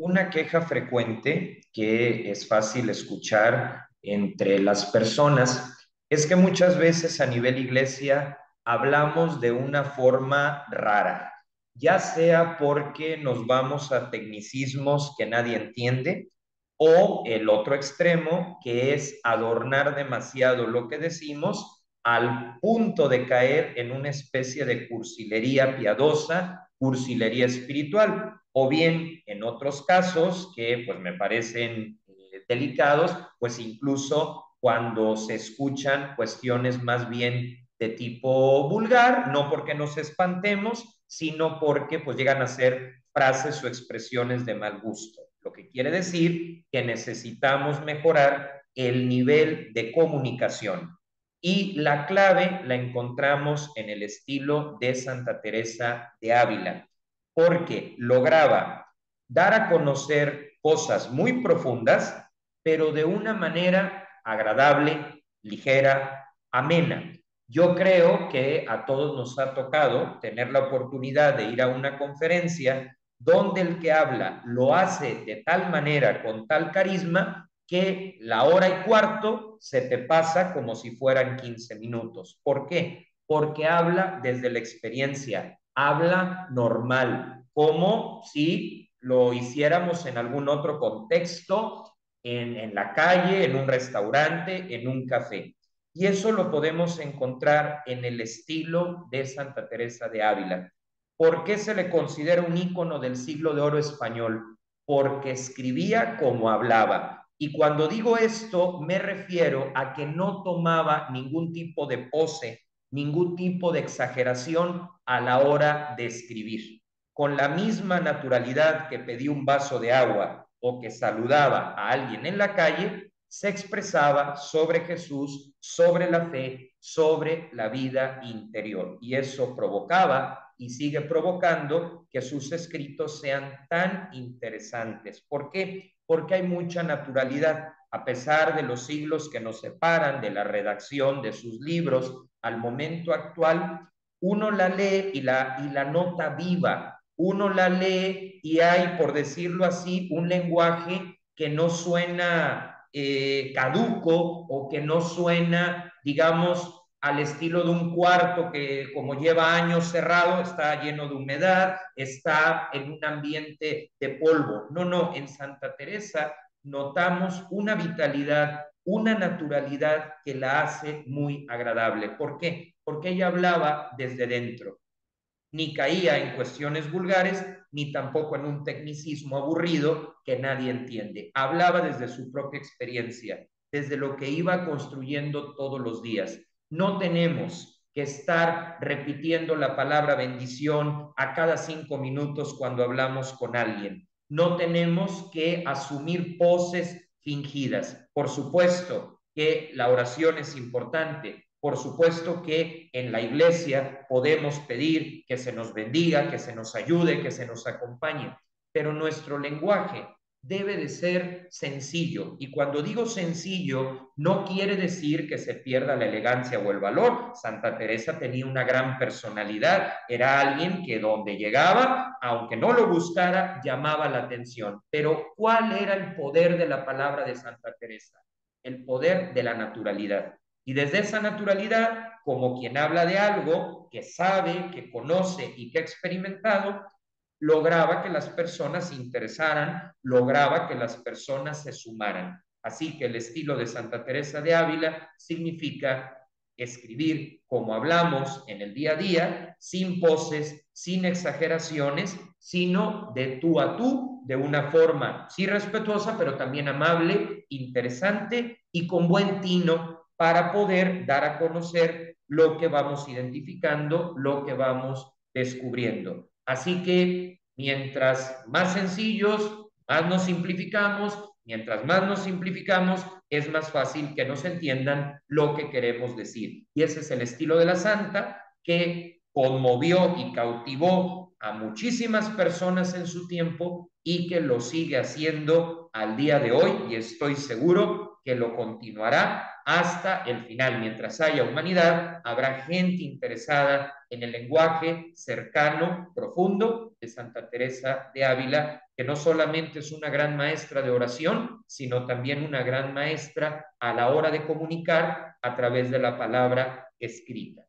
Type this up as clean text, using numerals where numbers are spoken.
Una queja frecuente que es fácil escuchar entre las personas es que muchas veces a nivel iglesia hablamos de una forma rara, ya sea porque nos vamos a tecnicismos que nadie entiende o el otro extremo que es adornar demasiado lo que decimos al punto de caer en una especie de cursilería piadosa, cursilería espiritual o bien en otros casos que pues me parecen delicados, pues incluso cuando se escuchan cuestiones más bien de tipo vulgar, no porque nos espantemos, sino porque pues llegan a ser frases o expresiones de mal gusto. Lo que quiere decir que necesitamos mejorar el nivel de comunicación. Y la clave la encontramos en el estilo de Santa Teresa de Ávila, porque lograba dar a conocer cosas muy profundas, pero de una manera agradable, ligera, amena. Yo creo que a todos nos ha tocado tener la oportunidad de ir a una conferencia donde el que habla lo hace de tal manera, con tal carisma, que la hora y cuarto se te pasa como si fueran 15 minutos. ¿Por qué? Porque habla desde la experiencia, habla normal, como si lo hiciéramos en algún otro contexto, en la calle, en un restaurante, en un café. Y eso lo podemos encontrar en el estilo de Santa Teresa de Ávila. ¿Por qué se le considera un ícono del siglo de oro español? Porque escribía como hablaba. Y cuando digo esto, me refiero a que no tomaba ningún tipo de pose, ningún tipo de exageración a la hora de escribir. Con la misma naturalidad que pedía un vaso de agua o que saludaba a alguien en la calle, se expresaba sobre Jesús, sobre la fe, sobre la vida interior. Y eso provocaba y sigue provocando que sus escritos sean tan interesantes. ¿Por qué? Porque hay mucha naturalidad. A pesar de los siglos que nos separan de la redacción de sus libros al momento actual, uno la lee y la nota viva, uno la lee y hay, por decirlo así, un lenguaje que no suena caduco o que no suena, digamos, al estilo de un cuarto que como lleva años cerrado, está lleno de humedad, está en un ambiente de polvo. No, no, en Santa Teresa notamos una vitalidad, una naturalidad que la hace muy agradable. ¿Por qué? Porque ella hablaba desde dentro, ni caía en cuestiones vulgares, ni tampoco en un tecnicismo aburrido que nadie entiende. Hablaba desde su propia experiencia, desde lo que iba construyendo todos los días. No tenemos que estar repitiendo la palabra bendición a cada 5 minutos cuando hablamos con alguien. No tenemos que asumir poses fingidas. Por supuesto que la oración es importante, por supuesto que en la iglesia podemos pedir que se nos bendiga, que se nos ayude, que se nos acompañe, pero nuestro lenguaje debe de ser sencillo. Y cuando digo sencillo, no quiere decir que se pierda la elegancia o el valor. Santa Teresa tenía una gran personalidad, era alguien que donde llegaba, aunque no lo buscara, llamaba la atención. Pero ¿cuál era el poder de la palabra de Santa Teresa? El poder de la naturalidad. Y desde esa naturalidad, como quien habla de algo que sabe, que conoce y que ha experimentado, lograba que las personas se interesaran, lograba que las personas se sumaran. Así que el estilo de Santa Teresa de Ávila significa escribir como hablamos en el día a día, sin poses, sin exageraciones, sino de tú a tú, de una forma sí respetuosa, pero también amable, interesante y con buen tino para poder dar a conocer lo que vamos identificando, lo que vamos descubriendo. Así que mientras más sencillos, más nos simplificamos, mientras más nos simplificamos, es más fácil que nos entiendan lo que queremos decir. Y ese es el estilo de la santa que conmovió y cautivó a muchísimas personas en su tiempo y que lo sigue haciendo al día de hoy y estoy seguro que lo continuará hasta el final. Mientras haya humanidad, habrá gente interesada en el lenguaje cercano, profundo de Santa Teresa de Ávila, que no solamente es una gran maestra de oración, sino también una gran maestra a la hora de comunicar a través de la palabra escrita.